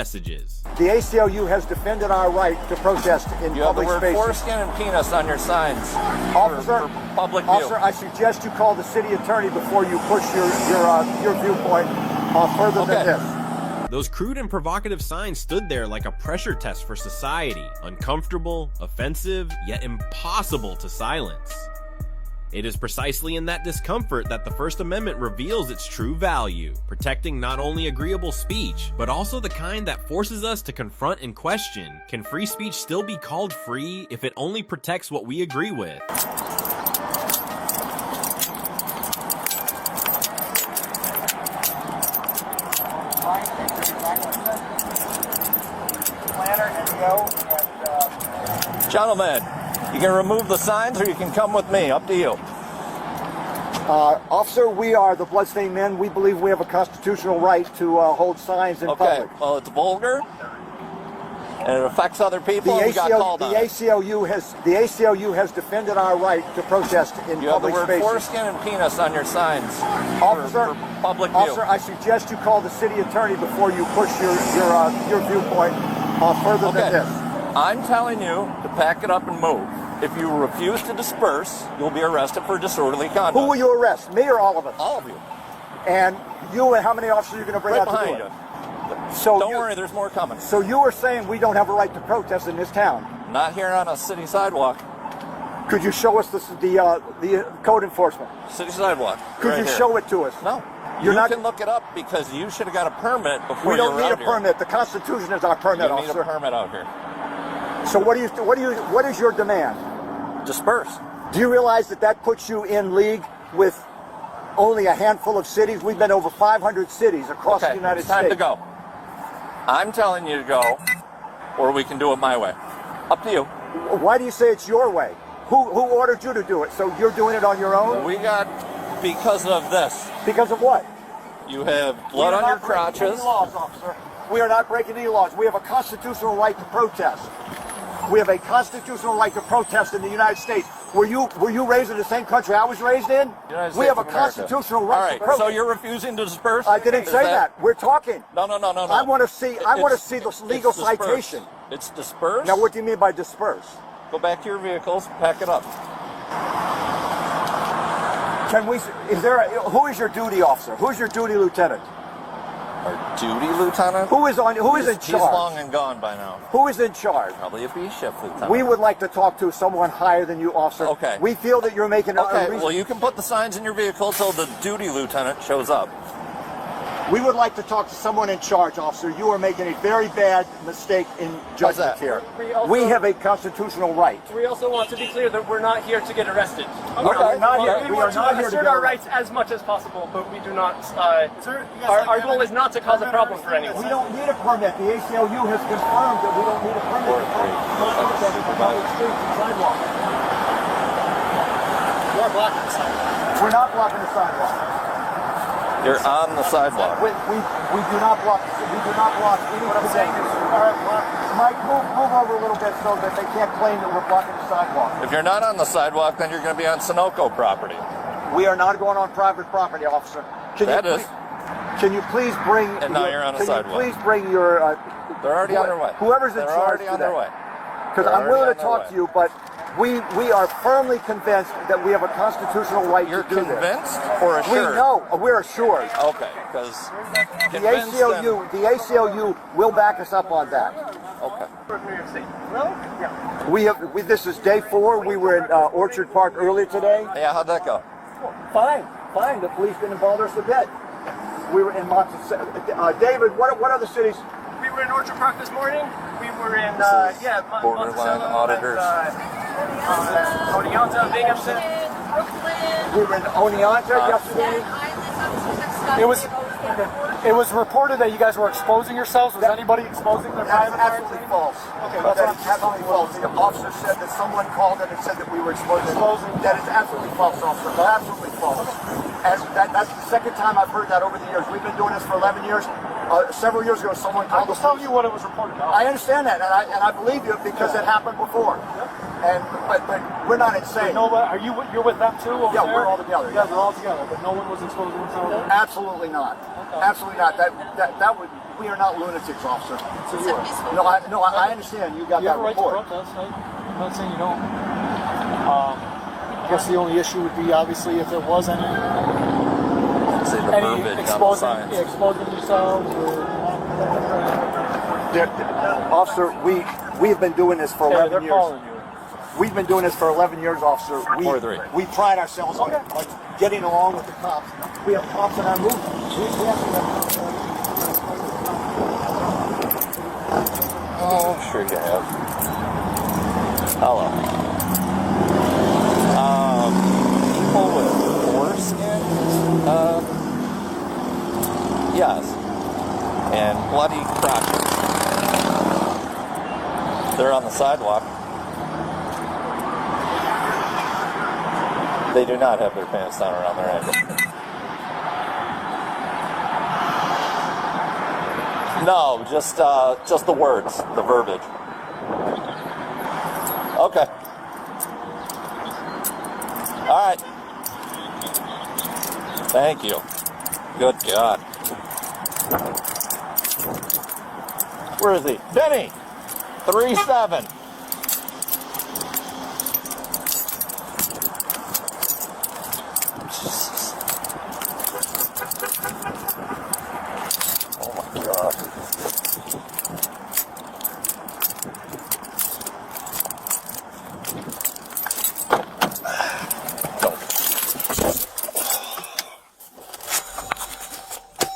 messages. The ACLU has defended our right to protest in You have the public word spaces. foreskin and penis on your signs Officer, for public view. Officer, I suggest you call the city attorney before you push your viewpoint further than this. Those crude and provocative signs stood there like a pressure test for society, uncomfortable, offensive, yet impossible to silence. It is precisely in that discomfort that the First Amendment reveals its true value, protecting not only agreeable speech, but also the kind that forces us to confront and question, can free speech still be called free if it only protects what we agree with? Gentlemen, you can remove the signs or you can come with me. Up to you. Officer, we are the Bloodstained Men. We believe we have a constitutional right to hold signs in public. Well, it's vulgar and it affects other people. The And we got called on it. ACLU has defended our right to protest in You have the public word spaces. foreskin and penis on your signs Officer, for public view. Officer, I suggest you call the city attorney before you push your viewpoint further than this. I'm telling you to pack it up and move. If you refuse to disperse, you'll be arrested for disorderly conduct. Who will you arrest? Me or all of us? All of you. And you and how many officers are you going to bring Right out to behind do you. it? So Don't worry, there's more coming. So you are saying we don't have a right to protest in this town? Not here on a city sidewalk. Could you show us the code enforcement? City sidewalk. Could right you here. show it to us? No. You're you not- can look it up because you should have got a permit before We don't you were need a out here. permit. The Constitution is our permit, You need officer. a permit out here. So what is your demand? Disperse. Do you realize that puts you in league with only a handful of cities? We've been over 500 cities across the United it's time States. to go. I'm telling you to go, or we can do it my way. Up to you. Why do you say it's your way? Who ordered you to do it? So you're doing it on your own? Because of this. Because of what? You have blood on your crotches. Any laws, officer. We are not breaking any laws. We have a constitutional right to protest. We have a constitutional right to protest in the United States. Were you raised in the same country I was raised in? United We States have a of America. constitutional right All to right, protest. so you're refusing to disperse? I didn't say that. We're talking. No. I want to see the legal It's dispersed. citation. It's dispersed? Now, what do you mean by disperse? Go back to your vehicles, pack it up. Who is your duty officer? Who's your duty lieutenant? Our duty lieutenant? Who is in charge? He's long and gone by now. Who is in charge? Probably a B shift lieutenant. We would like to talk to someone higher than you, officer. Okay. We feel that you're making a Okay, reason. well, you can put the signs in your vehicle till the duty lieutenant shows up. We would like to talk to someone in charge, officer. You are making a very bad mistake in judgment that? here. We have a constitutional right. We also want to be clear that we're not here to get arrested. We are not here. We We want are not to here to assert get our arrested. rights as much as possible, but we do not. Our goal is not to cause a problem for anyone. We don't need a permit. The ACLU has confirmed that we don't need a permit to protest in public streets and sidewalks. We're blocking the sidewalk. We're not blocking the sidewalk. You're on the sidewalk. We do not block. We do not block any. What I'm saying is, all right, Mike, move over a little bit so that they can't claim that we're blocking the sidewalk. If you're not on the sidewalk, then you're going to be on Sunoco property. We are not going on private property, officer. Can you please bring? And now you're on a sidewalk. Can you please bring your? They're already on their way. Whoever's in They're charge already on their way. Because I'm willing to talk to you, but we are firmly convinced that we have a constitutional right You're to do this. convinced or assured? We know. We're assured. Okay, because The ACLU will back us up on that. Okay. This is day 4. We were in Orchard Park earlier today. Yeah, how'd that go? Fine. The police didn't bother us a bit. We were in Monticello. David, what other cities? We were in Orchard Park this morning. We were in borderline Monticello auditors. Oneonta, Binghamton. We were in Oneonta yesterday. It was reported that you guys were exposing yourselves. Was anybody exposing their That's private absolutely false. Okay, that's what I'm absolutely false. The officer said that someone called in and said that we were exposing. That is absolutely false, officer. Absolutely false. And that's the second time I've heard that over the years. We've been doing this for 11 years. Several years ago, someone called I was telling you what it was reported about. I understand that, and I believe you because it happened before. But we're not insane. You're with them too? Over Yeah, there? we're all together. You guys are all together, but no one was exposing themselves? Absolutely not. Okay. Absolutely not. That would we are not lunatics, officer. It's a peaceful. No, I understand. You got You that have a right to report. protest. I'm not saying you don't. I guess the only issue would be obviously if there was any Say the verbiage on the signs. exposing yourselves or Officer, we have been doing this for 11 they're years. calling you. We've been doing this for 11 years, officer. 43. We pride ourselves on getting along with the cops. We have cops in our movement. We actually have Oh, sure you have. Hello. People with foreskin? Yes. And bloody crotches. They're on the sidewalk. They do not have their pants down around their ankles. No, just the words, the verbiage. Okay. All right. Thank you. Good God. Where is he? Benny! 3-7. Oh my God.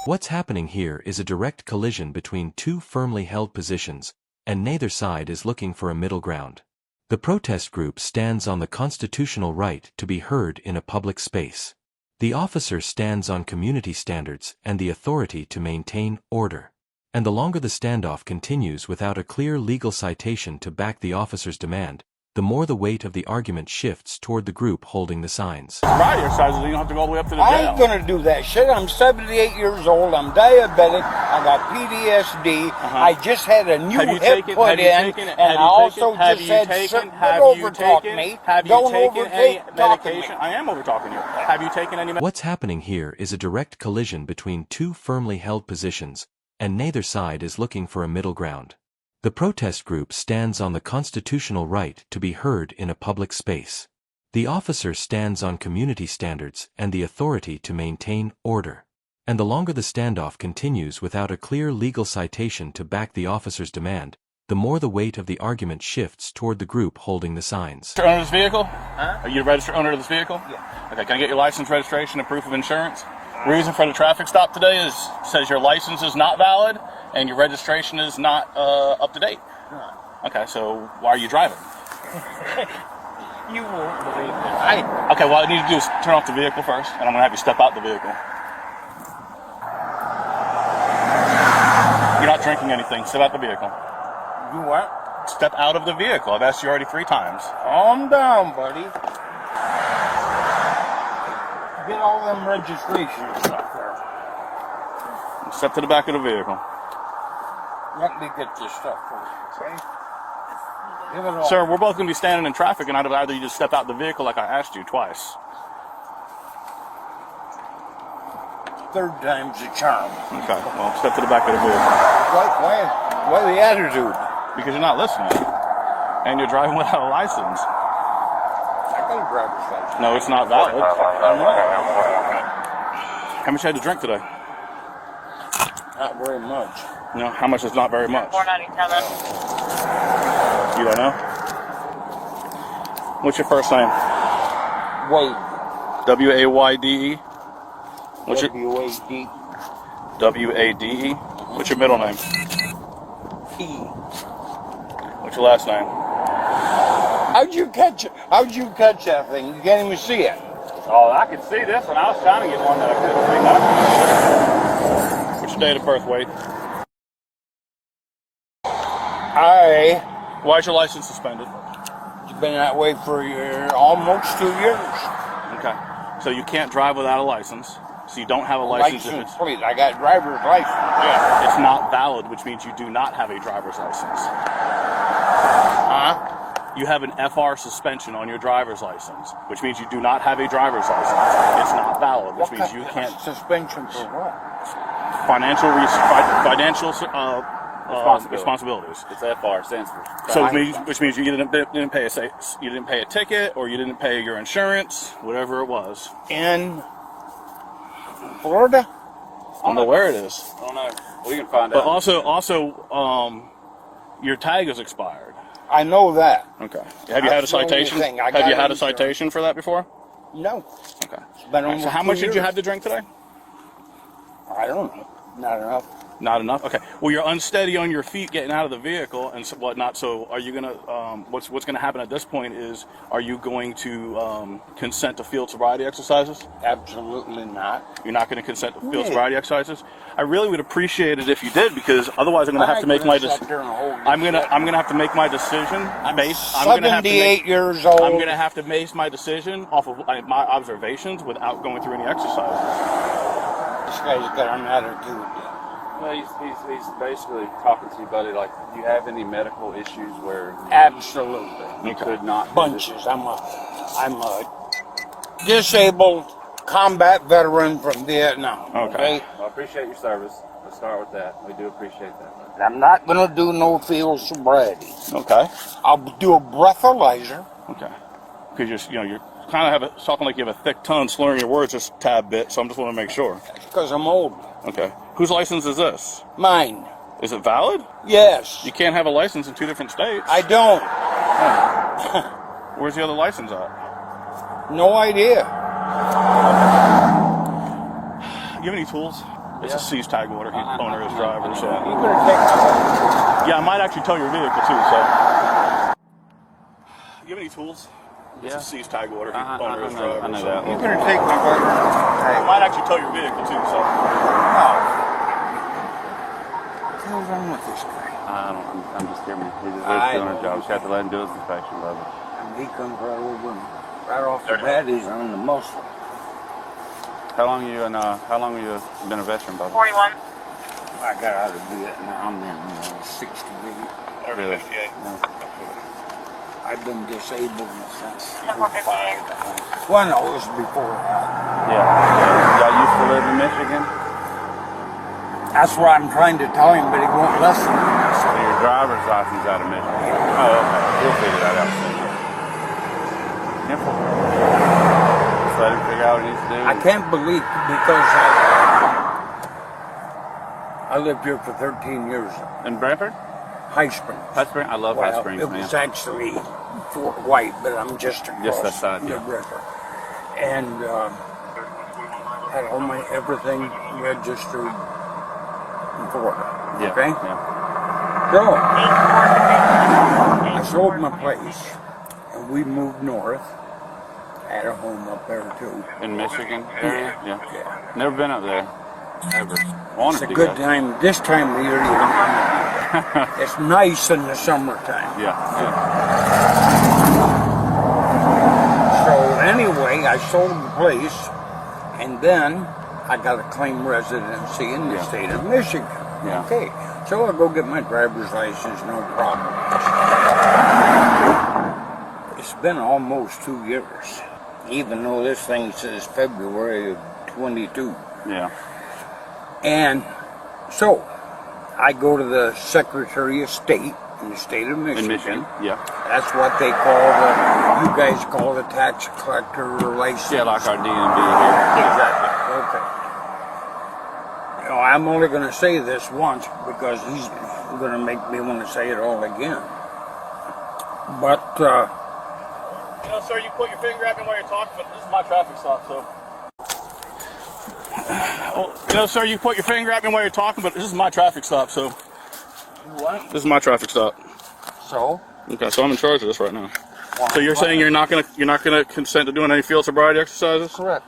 What's happening here is a direct collision between two firmly held positions, and neither side is looking for a middle ground. The protest group stands on the constitutional right to be heard in a public space. The officer stands on community standards and the authority to maintain order. And the longer the standoff continues without a clear legal citation to back the officer's demand, the more the weight of the argument shifts toward the group holding the signs. Right exercises, you don't have to go all the way up to the I jail. ain't gonna do that shit. I'm 78 years old. I'm diabetic. I got PTSD. I just had a new hip put in, and I also just had certain overtalk me. Have you Don't taken any overtalk me. medication? I am overtalking you. Have you taken any medication? What's happening here is a direct collision between two firmly held positions, and neither side is looking for a middle ground. The protest group stands on the constitutional right to be heard in a public space. The officer stands on community standards and the authority to maintain order. And the longer the standoff continues without a clear legal citation to back the officer's demand, the more the weight of the argument shifts toward the group holding the signs. Owner of this vehicle? Are you the registered owner of this vehicle? Yeah. Okay, can I get your license, registration, and proof of insurance? Reason for the traffic stop today is says your license is not valid and your registration is not up to date. Okay, so why are you driving? You won't believe it. Okay, well, all I need to do is turn off the vehicle first, and I'm going to have you step out the vehicle. You're not drinking anything. Step out the vehicle. You what? Step out of the vehicle. I've asked you already 3 times. Calm down, buddy. Get all them registration stuff there. Step to the back of the vehicle. Let me get this stuff for you, okay? Give it all. Sir, we're both going to be standing in traffic, and I'd rather you just step out the vehicle like I asked you twice. Third time's a charm. Okay, well, step to the back of the vehicle. Why the attitude? Because you're not listening. And you're driving without a license. I got a driver's license. No, it's not valid. How much you had to drink today? Not very much. No, how much is not very much? $4.97. You don't know? What's your first name? Wade. W-A-Y-D-E? What's your W-A-D. W-A-D-E? What's your middle name? P. What's your last name? How'd you catch that thing? You can't even see it. Oh, I could see this one. I was trying to get one that I couldn't see nothing. What's your date of birth, Wade? Why is your license suspended? It's been that way for almost 2 years. Okay. So you can't drive without a license. So you don't have a license. Please. I got driver's license. Yeah. It's not valid, which means you do not have a driver's license. Huh? You have an FR suspension on your driver's license, which means you do not have a driver's license. It's not valid, which means you can't. Suspension for what? financial responsibilities. It's FR, stands for. So which means you didn't pay you didn't pay a ticket, or you didn't pay your insurance, whatever it was. In Florida? I don't know where it is. I don't know. We can find But out. also, your tag is expired. I know that. Okay. Have you had a citation? Have you had a citation for that before? No. Okay. It's been almost So how 2 much did you years. have to drink today? I don't know. Not enough. Not enough. Okay. Well, you're unsteady on your feet getting out of the vehicle and whatnot. So, are you gonna? What's gonna happen at this point is, are you going to consent to field sobriety exercises? Absolutely not. You're not going to consent to field sobriety exercises. I really would appreciate it if you did, because otherwise, I'm going to have to make my decision. I'm gonna have to make my decision based. I'm 78 years old. I'm going to have to base my decision off of my observations without going through any exercises. This guy's got an attitude. Well, he's basically talking to you, buddy, like, do you have any medical issues where Absolutely. you could not do this? Bunches. I'm a disabled combat veteran from Vietnam. Okay. Well, I appreciate your service. Let's start with that. We do appreciate that. I'm not going to do no field sobriety. Okay. I'll do a breathalyzer. Okay. Because you're kind of talking like you have a thick tongue, slurring your words just a tad bit. So I'm just want to make sure. Because I'm old. Okay. Whose license is this? Mine. Is it valid? Yes. You can't have a license in 2 different states. I don't. Where's the other license at? No idea. You have any tools? It's a seized tag order. Owner is driver. So. You better take my Yeah, I might actually tow your vehicle too. So. You have any tools? It's a seized tag order. Owner is driver. I know so. that. You better take my brother. I might actually tow your vehicle too. So. What's the hell's wrong with this guy? I'm just kidding. He's just doing his job. Just have to let him do his inspection, brother. He comes right over and right off the bat, he's on the muscle. How long you been a veteran, brother? 41. I got out of Vietnam in 68. Really? I've been disabled since 458. Well, no, it was before that. Yeah. Y'all used to live in Michigan? That's what I'm trying to tell him, but he won't listen. So your driver's license out of Michigan? Oh, okay. He'll figure that out soon. Simple. Just let him figure out what he needs to do. I can't believe, because I lived here for 13 years. In Brantford? High Springs. High Springs? I love High Springs, It man. was actually Fort White, but I'm just across that side, the yeah. river. And had all my everything registered in Florida. Yeah. Okay? Yeah. So, I sold my place, and we moved north. Had a home up there too. In Michigan? Yeah. Yeah. Never been up there. Ever. It's a good time. This time of year, you don't it's nice in the summertime. Yeah. So anyway, I sold the place, and then I got a claim residency in the state of Michigan. Yeah. Okay, so I go get my driver's license, no problem. It's been almost 2 years, even though this thing says February of 22. Yeah. And so I go to the Secretary of State in the state of Michigan. In Michigan? Yeah. That's what they call you guys call the tax collector license. Yeah, like our DMV here. Exactly. Okay. You know, I'm only going to say this once because he's going to make me want to say it all again. But, Sir, you put your finger at me while you're talking, but this is my traffic stop, so. Sir, you put your finger at me while you're talking, but this is my traffic stop, so. What? This is my traffic stop. So? Okay, so I'm in charge of this right now. So you're saying you're not gonna consent to doing any field sobriety exercises? Correct.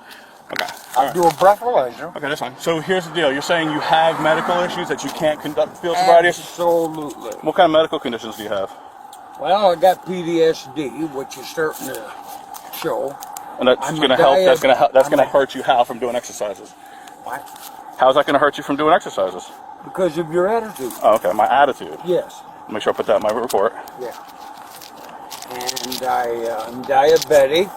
Okay. I'll do a breathalyzer. Okay, that's fine. So here's the deal. You're saying you have medical issues that you can't conduct field sobriety exercises? Absolutely. What kind of medical conditions do you have? Well, I got PTSD, which is starting to show. And that's I'm gonna a help. That's diet- gonna I'm a- hurt you how from doing exercises? What? How's that gonna hurt you from doing exercises? Because of your attitude. Oh, okay, my attitude. Yes. Make sure I put that in my report. Yeah. And I'm diabetic.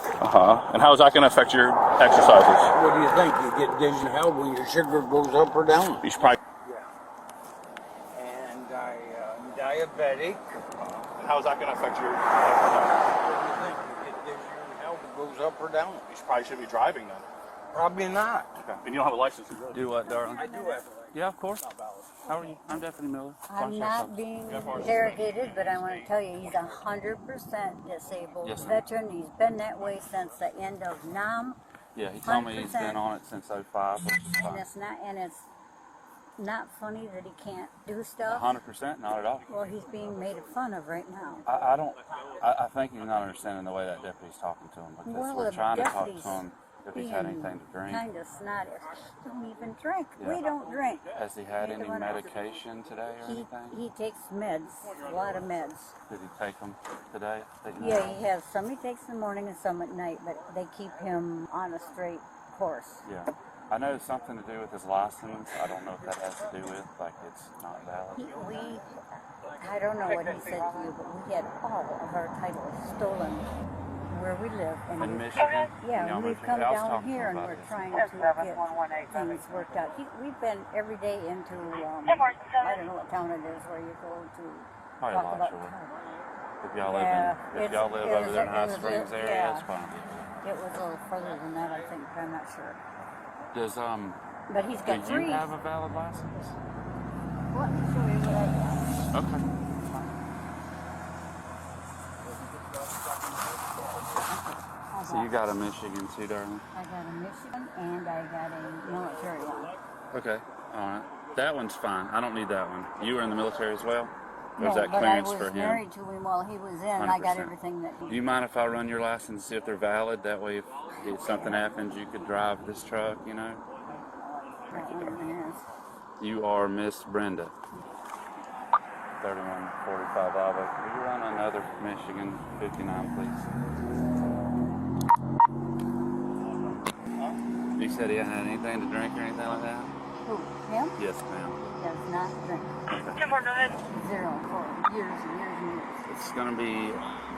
And how is that going to affect your exercises? What do you think? You get dizzy and hell when your sugar goes up or down? You should probably. Yeah. And I'm diabetic. How is that going to affect your What do you think? You get dizzy and hell it goes up or down? You probably should be driving then. Probably not. Okay. And you don't have a license. Do what, darling? I do have a license. Yeah, of course. How are you? I'm Deputy Miller. I'm not being interrogated, but I want to tell you he's 100% disabled veteran. He's been that way since the end of NAM. Yeah, he told me he's been on it since 05. And it's not funny that he can't do stuff. 100%, not at all. Well, he's being made fun of right now. I think he's not understanding the way that deputy's talking to him because we're trying to talk to him if he's had anything to drink. Kind of snotty. He don't even drink. Yeah. We don't drink. Has he had any medication today or anything? He takes meds, a lot of meds. Did he take them today? Yeah, he has some he takes in the morning and some at night, but they keep him on a straight course. Yeah. I know it's something to do with his license. I don't know if that has to do with, like, it's not valid. I don't know what he said to you, but we had all of our titles stolen where we live. And in Michigan? Yeah, and we've come down here and we're trying to get things worked out. We've been every day into, I don't know what town it is, where you go to talk about. If y'all live over there in High Springs area, it's fine. It was a little further than that, I think, but I'm not sure. But he's got do you have a valid license? Let me show you what I got. Okay. So you got a Michigan too, darling? I got a Michigan and I got a military one. Okay, all right. That one's fine. I don't need that one. You were in the military as well? Or No, is that but clearance I for was him? married to him while he was in, and I got 100%. everything that he... Do you mind if I run your license and see if they're valid? That way, if something happens, you could drive this truck, you know? You are Miss Brenda. 3145 Alva. Will you run another Michigan 59, please? You said he hadn't had anything to drink or anything like that? Who, him? Yes, ma'am. Does not drink. Okay. Zero for years and years and years. It's going to be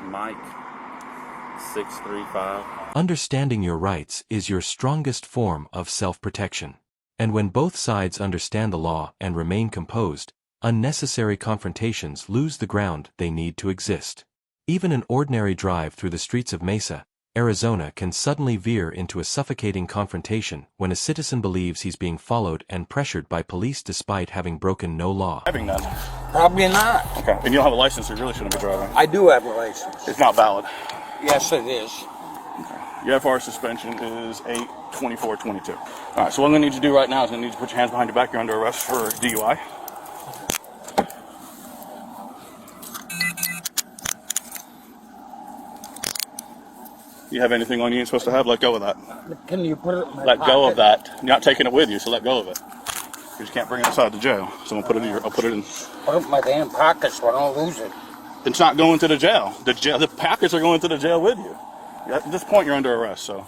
Mike 635. Understanding your rights is your strongest form of self-protection. And when both sides understand the law and remain composed, unnecessary confrontations lose the ground they need to exist. Even an ordinary drive through the streets of Mesa, Arizona can suddenly veer into a suffocating confrontation when a citizen believes he's being followed and pressured by police despite having broken no law. Driving then? Probably not. Okay. And you don't have a license, so you really shouldn't be driving. I do have a license. It's not valid. Yes, it is. Okay. Your FR suspension is 8/24/22. All right. So what I'm going to need you to do right now is I'm going to need you to put your hands behind your back. You're under arrest for DUI. You have anything on you ain't supposed to have? Let go of that. Can you put it in my Let pocket? go of that. You're not taking it with you, so let go of it. You just can't bring it inside the jail. So I'm gonna put it in I'll put it in. Put it in my damn pocket so I don't lose it. It's not going to the jail. The packets are going to the jail with you. At this point, you're under arrest. So.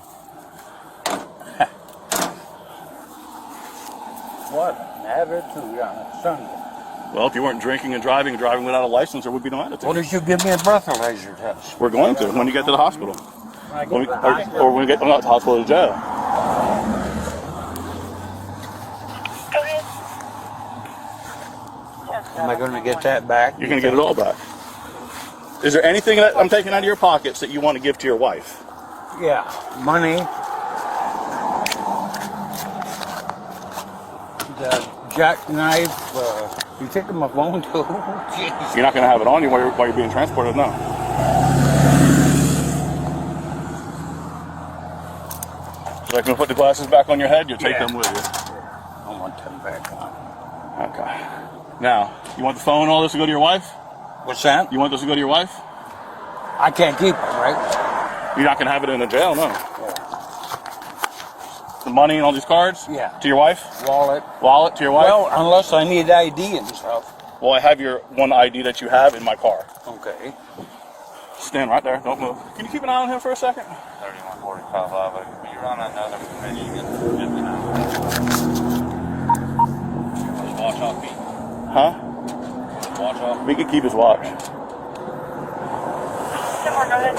What an attitude on a Sunday. Well, if you weren't drinking and driving without a license, there would be no attitude. What did you give me a breathalyzer test? We're going to when you get to the hospital. When I get to the hospital? Or when we get not to the hospital, to jail. Am I going to get that back? You're going to get it all back. Is there anything that I'm taking out of your pockets that you want to give to your wife? Yeah, money. The jackknife. You taking my phone too? Jeez. You're not going to have it on you while you're being transported, no. So I can put the glasses back on your head. You take them with you. I want them back on. Okay. Now, you want the phone and all this to go to your wife? What's that? You want this to go to your wife? I can't keep it, right? You're not going to have it in the jail, no. The money and all these cards? Yeah. To your wife? Wallet. Wallet to your wife? Well, unless I need ID and stuff. Well, I have your one ID that you have in my car. Okay. Stand right there. Don't move. Can you keep an eye on him for a second? 3145 Lava. You're on another Michigan 59. His watch off, Pete. Huh? Watch off. We could keep his watch. go ahead.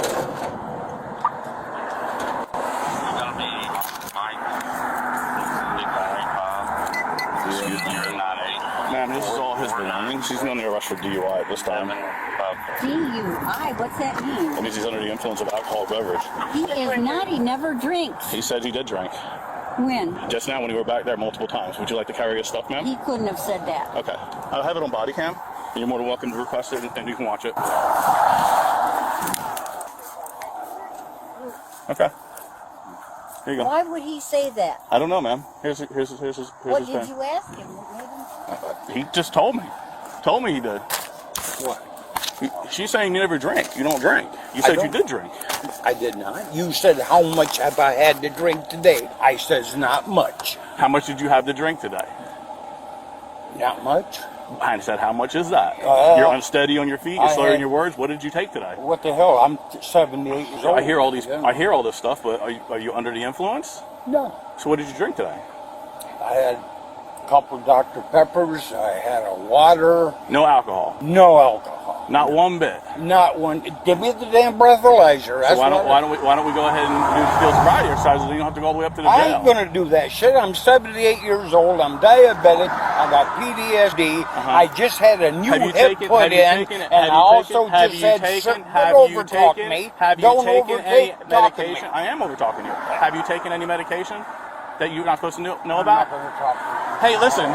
Ma'am, this is all his belongings. He's under arrest for DUI at this time. DUI? What's that mean? That means he's under the influence of alcohol beverage. He is not. He never drinks. He said he did drink. When? Just now when you were back there multiple times. Would you like to carry his stuff, ma'am? He couldn't have said that. Okay. I have it on Bodycam. You're more than welcome to request it, and you can watch it. Okay. Here you go. Why would he say that? I don't know, ma'am. Here's What his did thing. you ask him? What made him say He just told me. Told me he did. What? She's saying you never drink. You don't drink. You said you did drink. I did not. You said, how much have I had to drink today? I says, not much. How much did you have to drink today? Not much. I said, how much is that? You're unsteady on your feet. You're slurring your words. What did you take today? What the hell? I'm 78 years old. I hear all these. I hear all this stuff, but are you under the influence? No. So what did you drink today? I had a couple Dr. Peppers. I had a water. No alcohol. No alcohol. Not one bit. Not one. Give me the damn breathalyzer. So why don't we go ahead and do the field sobriety exercises so you don't have to go all the way up to the jail? I ain't gonna do that shit. I'm 78 years old. I'm diabetic. I got PTSD. I just had a new hip put in, and I also just said, don't over-talk me. Don't over-talk me. I am over-talking you. Have you taken any medication that you're not supposed to know I'm about? not gonna talk to you. Hey, listen,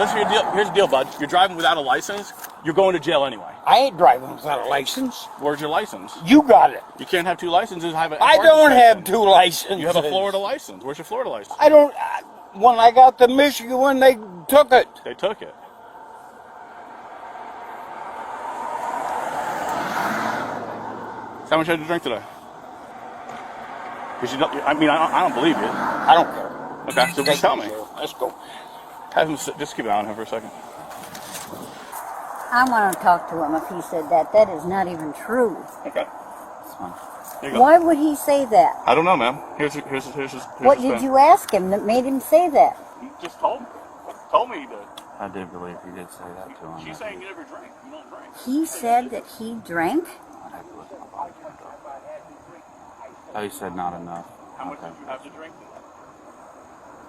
here's the deal, bud. You're driving without a license, you're going to jail anyway. I ain't driving without a license. Where's your license? You got it. You can't have two licenses. I don't have two licenses. You have a Florida license. Where's your Florida license? I don't. When I got the Michigan one, they took it. They took it. How much had you drink today? Because I don't believe you. I don't care. Okay, so just tell me. Let's go. Have him just keep an eye on him for a second. I want to talk to him if he said that. That is not even true. Okay. That's fine. Here you go. Why would he say that? I don't know, ma'am. Here's What did you ask him that made him say that? He just told me he did. I do believe he did say that to him. She's saying you never drink. You don't drink. He said that he drank? I'd have to look at my body count. Oh, he said not enough. How much did you have to drink?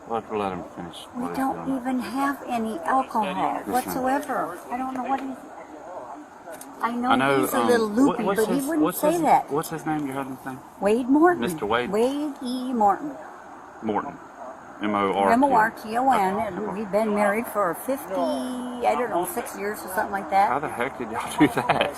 We'll have to let him finish. We don't even have any alcohol whatsoever. I don't know what he's... I know he's a little loopy, but he wouldn't say that. What's his name, your husband's name? Wade Morton. Mr. Wade? Wade E. Morton. Morton. M-O-R-T. M-O-R-T-O-N. We've been married for 6 years or something like that. How the heck did y'all do that?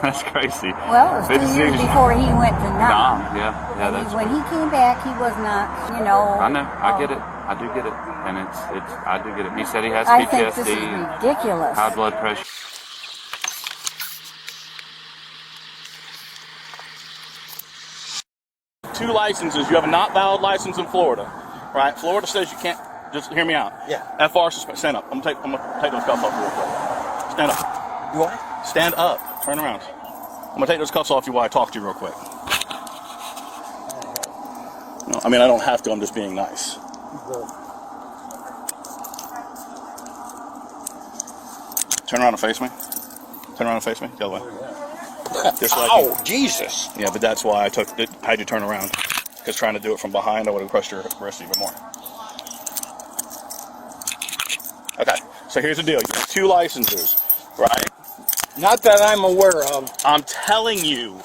That's crazy. Well, it was 2 years before he went to Nam. Yeah, that's when he came back, he was not, I know, I get it. I do get it. And I do get it. He said he has PTSD. I think this is ridiculous. High blood pressure. Two licenses. You have a not valid license in Florida, right? Florida says you can't. Just hear me out. Yeah. FR suspend. Stand up. I'm gonna take those cuffs off real quick. Stand up. You what? Stand up. Turn around. I'm gonna take those cuffs off you while I talk to you real quick. No, I mean I don't have to. I'm just being nice. Turn around and face me. Turn around and face me. The other way. Just like oh, Jesus. Yeah, but that's why I had you turn around. Because trying to do it from behind, I would have crushed your wrist even more. Okay, so here's the deal. You have two licenses, right? Not that I'm aware of. I'm telling you.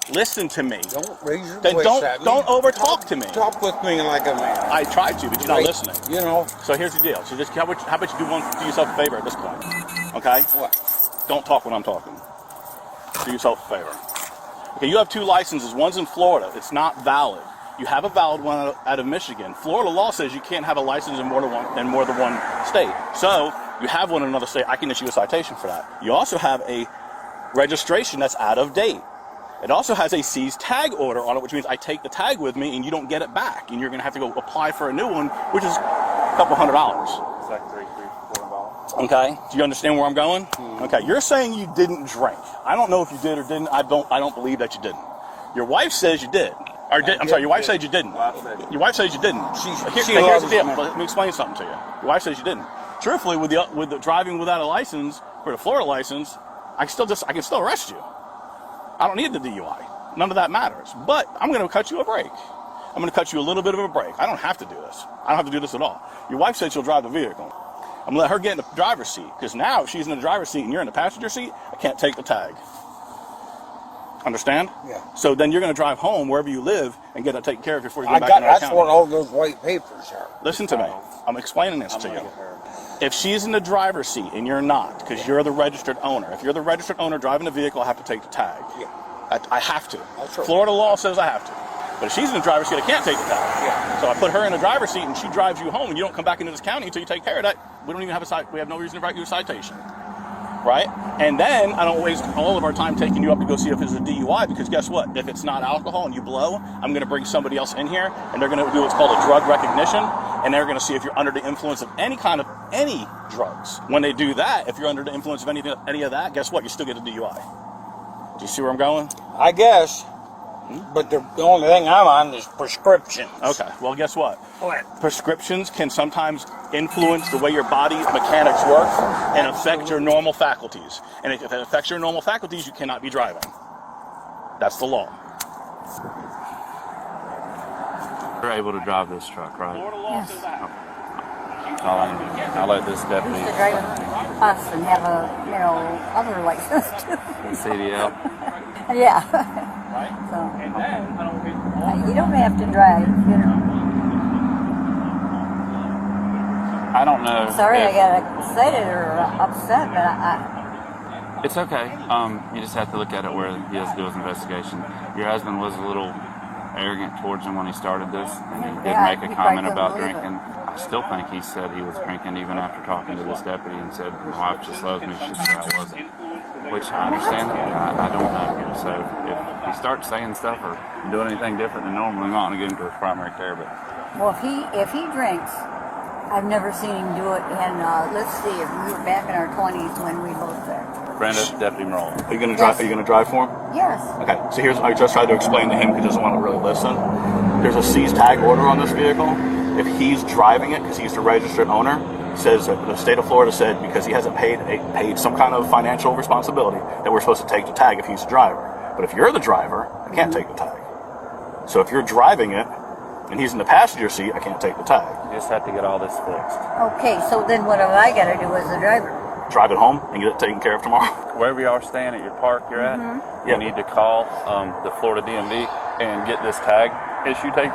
Listen to me. Don't raise your then voice at me. Don't overtalk to me. Talk with me like a man. I tried to, but you're not listening. You know. So here's the deal. So just how about you do yourself a favor at this point? Okay? What? Don't talk when I'm talking. Do yourself a favor. Okay, you have two licenses. One's in Florida. It's not valid. You have a valid one out of Michigan. Florida law says you can't have a license in more than one state. So you have one in another state. I can issue a citation for that. You also have a registration that's out of date. It also has a seized tag order on it, which means I take the tag with me and you don't get it back. And you're going to have to go apply for a new one, which is a couple $100. It's like $300. Okay? Do you understand where I'm going? Okay, you're saying you didn't drink. I don't know if you did or didn't. I don't believe that you didn't. Your wife says you did. I'm sorry, your wife said you didn't. Your wife says you didn't. Here's the deal. Let me explain something to you. Your wife says you didn't. Truthfully, with the driving without a license, for the Florida license, I can still arrest you. I don't need the DUI. none of that matters. But I'm going to cut you a break. I'm going to cut you a little bit of a break. I don't have to do this. I don't have to do this at all. Your wife said she'll drive the vehicle. I'm going to let her get in the driver's seat, because now if she's in the driver's seat and you're in the passenger seat, I can't take the tag. Understand? Yeah. So then you're going to drive home wherever you live and get it taken care of before you go back to North That's County. what all those white papers are. Listen to me. I'm explaining this to you. If she's in the driver's seat and you're not, because you're the registered owner, if you're the registered owner driving the vehicle, I have to take the tag. Yeah. I have to. That's right. Florida law says I have to. But if she's in the driver's seat, I can't take the tag. Yeah. So I put her in the driver's seat and she drives you home and you don't come back into this county until you take care of that. We don't even have we have no reason to write you a citation. Right? And then I don't waste all of our time taking you up to go see if it's a DUI, because guess what? If it's not alcohol and you blow, I'm going to bring somebody else in here and they're going to do what's called a drug recognition, and they're going to see if you're under the influence of any drugs. When they do that, if you're under the influence of any of that, guess what? You still get a DUI. Do you see where I'm going? I guess. But the only thing I'm on is prescriptions. Okay, well, guess what? What? Prescriptions can sometimes influence the way your body mechanics work and affect your normal faculties. And if it affects your normal faculties, you cannot be driving. That's the law. You're able to drive this truck, right? Florida law says that. I'll let this deputy. Used to drive us and have other license too. CDL. Yeah. Right? So And then, you don't have to drive, I don't know. Sorry, I got excited or upset, but It's okay. You just have to look at it where he has to do his investigation. Your husband was a little arrogant towards him when he started this, and he did make a comment about drinking. I still think he said he was drinking even after talking to this deputy and said, my wife just loves me. She said I wasn't. Which I understand. I don't know. So if he starts saying stuff or doing anything different than normal, I'm not going to get into his primary care. But well, if he drinks, I've never seen him do it. And let's see, if we were back in our 20s when we both there. Brenda, Deputy Merle. are you going to drive? Are you going to drive for him? Yes. Okay. So I just tried to explain to him because he doesn't want to really listen. There's a seize tag order on this vehicle. If he's driving it because he's the registered owner, says that the state of Florida said because he hasn't paid some kind of financial responsibility that we're supposed to take the tag if he's the driver. But if you're the driver, I can't take the tag. So if you're driving it and he's in the passenger seat, I can't take the tag. You just have to get all this fixed. Okay, so then what have I got to do as the driver? Drive it home and get it taken care of tomorrow. Wherever you are staying at your park you're at, you need to call the Florida DMV and get this tag issue taken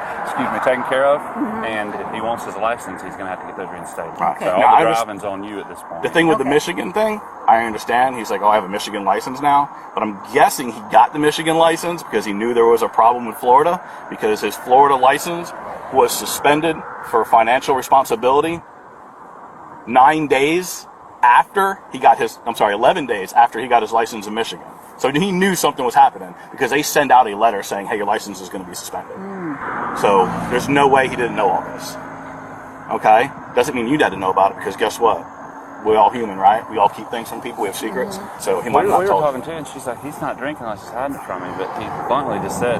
care of. And if he wants his license, he's going to have to get those reinstated. Okay. So all the driving's on you at this point. The thing with the Michigan thing, I understand. He's like, oh, I have a Michigan license now. But I'm guessing he got the Michigan license because he knew there was a problem with Florida, because his Florida license was suspended for financial responsibility 11 days after he got his license in Michigan. So he knew something was happening because they send out a letter saying, hey, your license is going to be suspended. So there's no way he didn't know all this. Okay? Doesn't mean you had to know about it, because guess what? We're all human, right? We all keep things from people. We have secrets. So he might not we were told talking to her, and she's like, he's not drinking unless he's hiding it from me. But he bluntly just said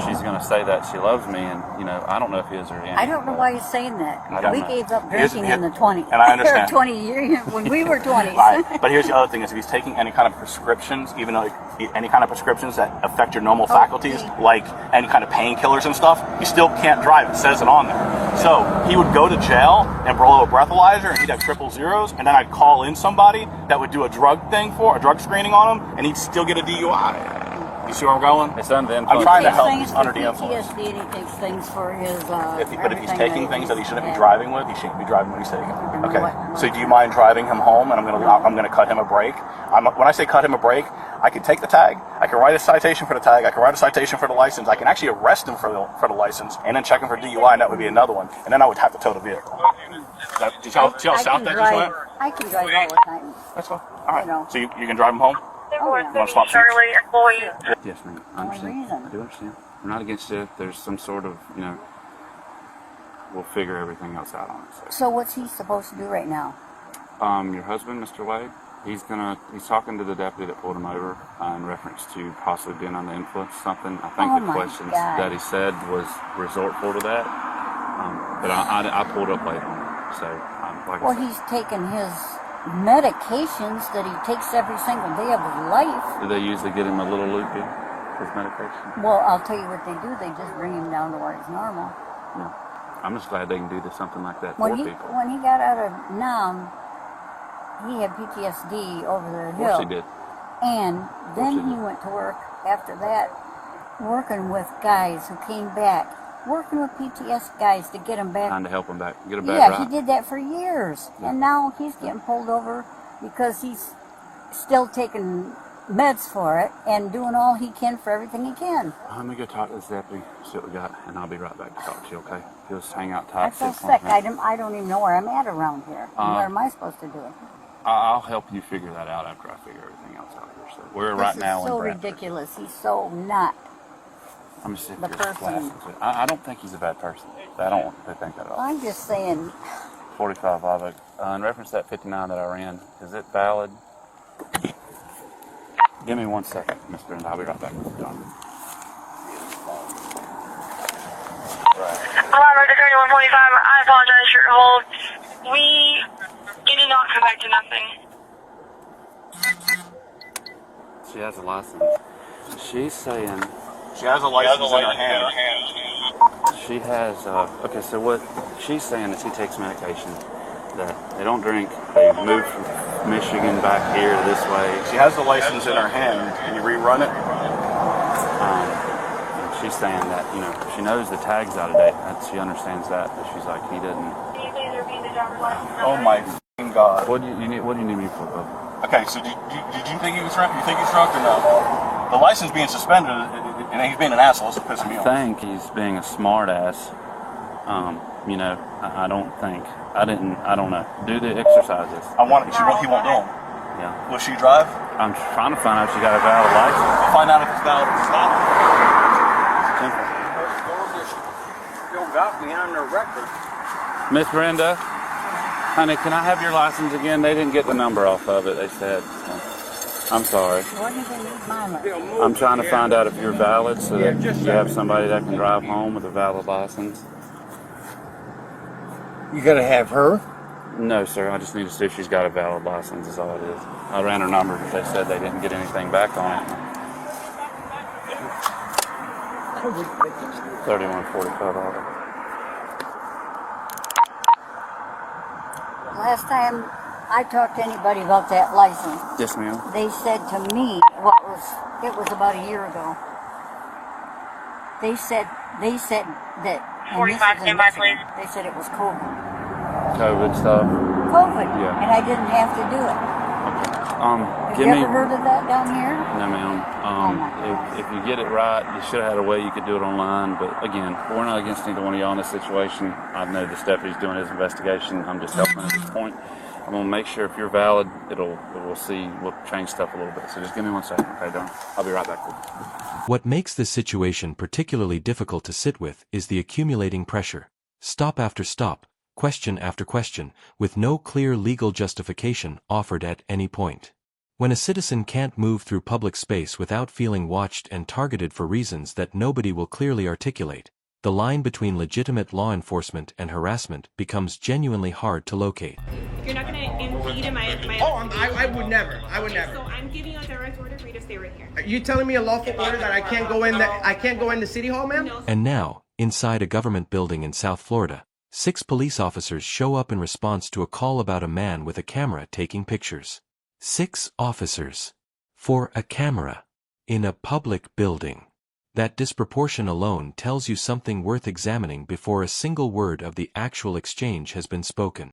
she's going to say that she loves me, and I don't know if he is or he ain't. I don't know why he's saying that. We gave up drinking in the 20s. And I understand. 20 years when we were 20s. Right. But here's the other thing: is if he's taking any kind of prescriptions, even though any kind of prescriptions that affect your normal faculties, like any kind of painkillers and stuff, you still can't drive. It says it on there. So he would go to jail and blow a breathalyzer, and he'd have 000s, and then I'd call in somebody that would do a drug screening on him, and he'd still get a DUI. You see where I'm going? It's under the I'm influence. trying to help. He's under the influence. PTSD, and he takes things for his. But if he's taking things that he shouldn't be driving with, he shouldn't be driving when he's taking. Okay. So do you mind driving him home? And I'm gonna cut him a break. When I say cut him a break, I can take the tag. I can write a citation for the tag. I can write a citation for the license. I can actually arrest him for the license, and then check him for DUI, and that would be another one. And then I would have to tow the vehicle. See how south that just went? I can drive all the time. That's fine. All right. So you can drive him home? You want to swap seats? Yes, ma'am. I understand. I do understand. We're not against it. There's some sort of, we'll figure everything else out on it. So what's he supposed to do right now? Your husband, Mr. Wade, he's talking to the deputy that pulled him over in reference to possibly being on the influence of something. I think the questions that he said was resortful to that. But I pulled up late on it. So, like I said. He's taken his medications that he takes every single day of his life. Do they usually get him a little loopy? his medication? Well, I'll tell you what they do. They just bring him down to where he's normal. Yeah. I'm just glad they can do something like that When for he people. when he got out of NUM, he had PTSD over the hill. Of course he did. And then he went to work after that, working with guys who came back, working with PTS guys to get him back. Trying to help him back, get him back Yeah, right. he did that for years. Yeah. And now he's getting pulled over because he's still taking meds for it and doing all he can for everything he can. Let me go talk to this deputy, see what we got, and I'll be right back to talk to you, okay? Just hang out tight. I feel sick. I don't even know where I'm at around here. Where am I supposed to do it? I'll help you figure that out after I figure everything else out here. So we're right now so in Bradford. ridiculous. He's so not I'm just the person. I don't think he's a bad person. I don't think that at all. I'm just saying. 45 Live in reference to that 59 that I ran, is it valid? Give me 1 second, Miss Brenda. I'll be right back with you, John. Alarm to 3145. I apologize for your hold. It did not come back to nothing. She has a license. She's saying She has a license in her hand. she has, okay, so what she's saying is he takes medication that they don't drink. They moved from Michigan back here this way. She has the license in her hand. Can you rerun it? And she's saying that, you know, she knows the tag's out of date. She understands that, but she's like, he didn't. Can you please repeat the driver's license Oh number? my f***ing God. What do you need me for? Okay, so did you think he was drunk? You think he's drunk or no? The license being suspended, and he's being an asshole, so pissing me off. I think he's being a smart ass. You know, I don't think. I don't know. Do the exercises. He won't do them. Yeah. Will she drive? I'm trying to find out if she got a valid license. We'll find out if it's valid or it's not. Don't got me on the record. Miss Brenda, honey, can I have your license again? They didn't get the number off of it, they said. So, I'm sorry. What do they need mine? I'm trying to find out if you're valid so that you have somebody that can drive home with a valid license. You gotta have her? No, sir. I just need to see if she's got a valid license is all it is. I ran her number, but they said they didn't get anything back on it. 3145 Audit. Last time I talked to anybody about that license, Yes, ma'am. they said to me, it was about a year ago. They said that. and 45, this is in stand by, Michigan, please. They said it was COVID. COVID stuff. COVID. Yeah. And I didn't have to do it. Have Give you me. ever heard of that down here? No, ma'am. If you get it right, you should have had a way you could do it online. But again, we're not against either one of y'all in this situation. I know this deputy's doing his investigation. I'm just helping at this point. I'm gonna make sure if you're valid, we'll change stuff a little bit. So just give me 1 second, okay, Don? I'll be right back with you. What makes this situation particularly difficult to sit with is the accumulating pressure. Stop after stop, question after question, with no clear legal justification offered at any point. When a citizen can't move through public space without feeling watched and targeted for reasons that nobody will clearly articulate, the line between legitimate law enforcement and harassment becomes genuinely hard to locate. If you're not going to impede in my I would never. I would never. So I'm giving you a direct order for you to stay right here. Are you telling me a lawful order that I can't go in? I can't go into City Hall, ma'am? And now, inside a government building in South Florida, 6 police officers show up in response to a call about a man with a camera taking pictures. 6 officers. For a camera. In a public building. That disproportion alone tells you something worth examining before a single word of the actual exchange has been spoken.